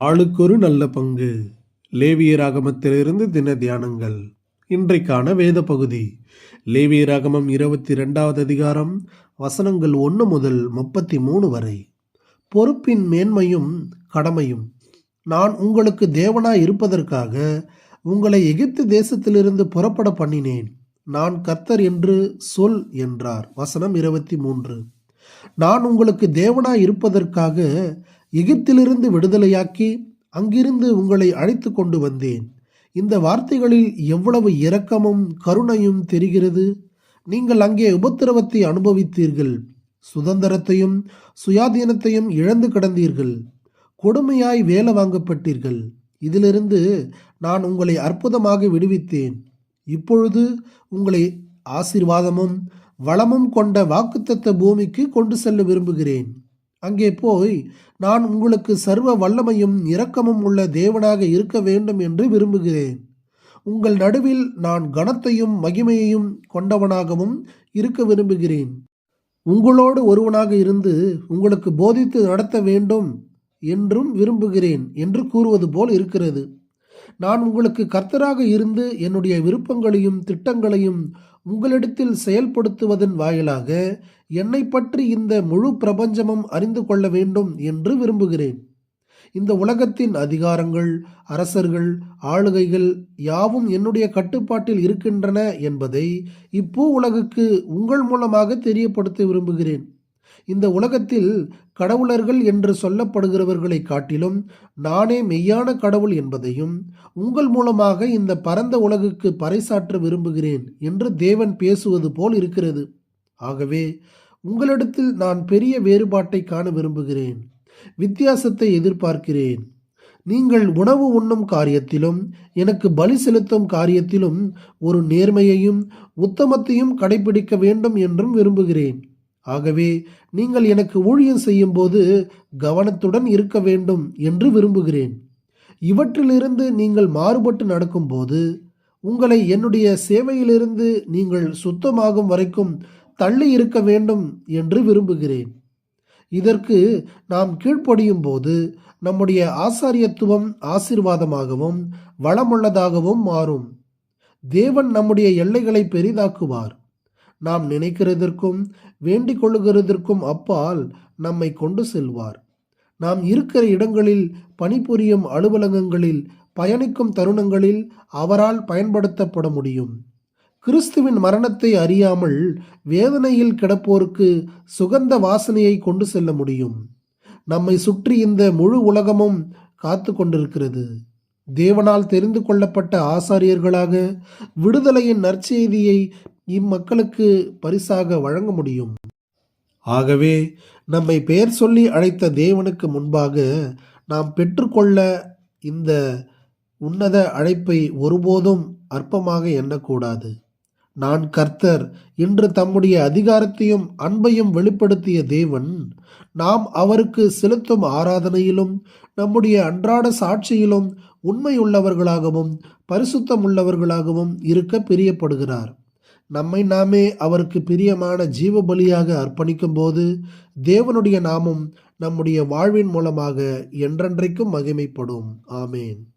ஆளுக்கொரு நல்ல பங்கு. லேவியராகமத்திலிருந்து தின தியானங்கள். இன்றைக்கான வேத பகுதி லேவியராகமம் 22வது அதிகாரம் வசனங்கள் 1 முதல் 33 வரை. பொறுப்பின் மேன்மையும் கடமையும். நான் உங்களுக்கு தேவனாய் இருப்பதற்காக உங்களை எகிப்து தேசத்திலிருந்து புறப்பட பண்ணினேன். நான் கர்த்தர் என்று சொல் என்றார். வசனம் 23. நான் உங்களுக்கு தேவனாய் இருப்பதற்காக எகிப்திலிருந்து விடுதலையாக்கி அங்கிருந்து உங்களை அழைத்து கொண்டு வந்தேன். இந்த வார்த்தைகளில் எவ்வளவு இரக்கமும் கருணையும் தெரிகிறது. நீங்கள் அங்கே உபத்திரவத்தை அனுபவித்தீர்கள், சுதந்திரத்தையும் சுயாதீனத்தையும் இழந்து கிடந்தீர்கள், கொடுமையாய் வேலை வாங்கப்பட்டீர்கள். இதிலிருந்து நான் உங்களை அற்புதமாக விடுவித்தேன். இப்பொழுது உங்களை ஆசீர்வாதமும் வளமும் கொண்ட வாக்குத்தத்த பூமிக்கு கொண்டு செல்ல விரும்புகிறேன். அங்கே போய் நான் உங்களுக்கு சர்வ வல்லமையும் இரக்கமும் உள்ள தேவனாக இருக்க வேண்டும் என்று விரும்புகிறேன். உங்கள் நடுவில் நான் கனத்தையும் மகிமையையும் கொண்டவனாகவும் இருக்க விரும்புகிறேன். உங்களோடு ஒருவனாக இருந்து உங்களுக்கு போதித்து நடத்த வேண்டும் என்றும் விரும்புகிறேன் என்று கூறுவது போல் இருக்கிறது. நான் உங்களுக்கு கர்த்தராக இருந்து என்னுடைய விருப்பங்களையும் திட்டங்களையும் உங்களிடத்தில் செயல்படுத்துவதன் வாயிலாக என்னை பற்றி இந்த முழு பிரபஞ்சமும் அறிந்து கொள்ள வேண்டும் என்று விரும்புகிறேன். இந்த உலகத்தின் அதிகாரங்கள், அரசர்கள், ஆளுகைகள் யாவும் என்னுடைய கட்டுப்பாட்டில் இருக்கின்றன என்பதை இப்பூ உலகுக்கு உங்கள் மூலமாக தெரியப்படுத்த விரும்புகிறேன். இந்த உலகத்தில் கடவுளர்கள் என்று சொல்லப்படுகிறவர்களை காட்டிலும் நானே மெய்யான கடவுள் என்பதையும் உங்கள் மூலமாக இந்த பரந்த உலகுக்கு பறைசாற்ற விரும்புகிறேன் என்று தேவன் பேசுவது போல் இருக்கிறது. ஆகவே உங்களிடத்தில் நான் பெரிய வேறுபாட்டை காண விரும்புகிறேன், வித்தியாசத்தை எதிர்பார்க்கிறேன். நீங்கள் உணவு உண்ணும் காரியத்திலும் எனக்கு பலி செலுத்தும் காரியத்திலும் ஒரு நேர்மையையும் உத்தமத்தையும் கடைபிடிக்க வேண்டும் என்றும் விரும்புகிறேன். ஆகவே நீங்கள் எனக்கு ஊழியம் செய்யும் போது கவனத்துடன் இருக்க வேண்டும் என்று விரும்புகிறேன். இவற்றிலிருந்து நீங்கள் மாறுபட்டு நடக்கும்போது உங்களை என்னுடைய சேவையிலிருந்து நீங்கள் சுத்தமாகும் வரைக்கும் தள்ளி இருக்க வேண்டும் என்று விரும்புகிறேன். இதற்கு நாம் கீழ்ப்படியும் போது நம்முடைய ஆசாரியத்துவம் ஆசீர்வாதமாகவும் வளமுள்ளதாகவும் மாறும். தேவன் நம்முடைய எல்லைகளை பெரிதாக்குவார். நாம் நினைக்கிறதற்கும் வேண்டிக் கொள்ளுகிறதற்கும் அப்பால் நம்மை கொண்டு செல்வார். நாம் இருக்கிற இடங்களில், பணிபுரியும் அலுவலகங்களில், பயணிக்கும் தருணங்களில் அவரால் பயன்படுத்தப்பட முடியும். கிறிஸ்துவின் மரணத்தை அறியாமல் வேதனையில் கிடப்போருக்கு சுகந்த வாசனையை கொண்டு செல்ல முடியும். நம்மை சுற்றி இந்த முழு உலகமும் காத்து கொண்டிருக்கிறது. தேவனால் தெரிந்து கொள்ளப்பட்ட ஆசாரியர்களாக விடுதலையின் நற்செய்தியை இம்மக்களுக்கு பரிசாக வழங்க முடியும். ஆகவே நம்மை பெயர் சொல்லி அழைத்த தேவனுக்கு முன்பாக நாம் பெற்றுக்கொள்ள இந்த உன்னத அழைப்பை ஒருபோதும் அற்பமாக எண்ணக்கூடாது. நான் கர்த்தர் என்று தம்முடைய அதிகாரத்தையும் அன்பையும் வெளிப்படுத்திய தேவன் நாம் அவருக்கு செலுத்தும் ஆராதனையிலும் நம்முடைய அன்றாட சாட்சியிலும் உண்மையுள்ளவர்களாகவும் பரிசுத்தம் உள்ளவர்களாகவும் இருக்க பிரியப்படுகிறார். நம்மை நாமே அவருக்கு பிரியமான ஜீவ பலியாக அர்ப்பணிக்கும் போது தேவனுடைய நாமம் நம்முடைய வாழ்வின் மூலமாக என்றென்றைக்கும் மகிமைப்படும். ஆமேன்.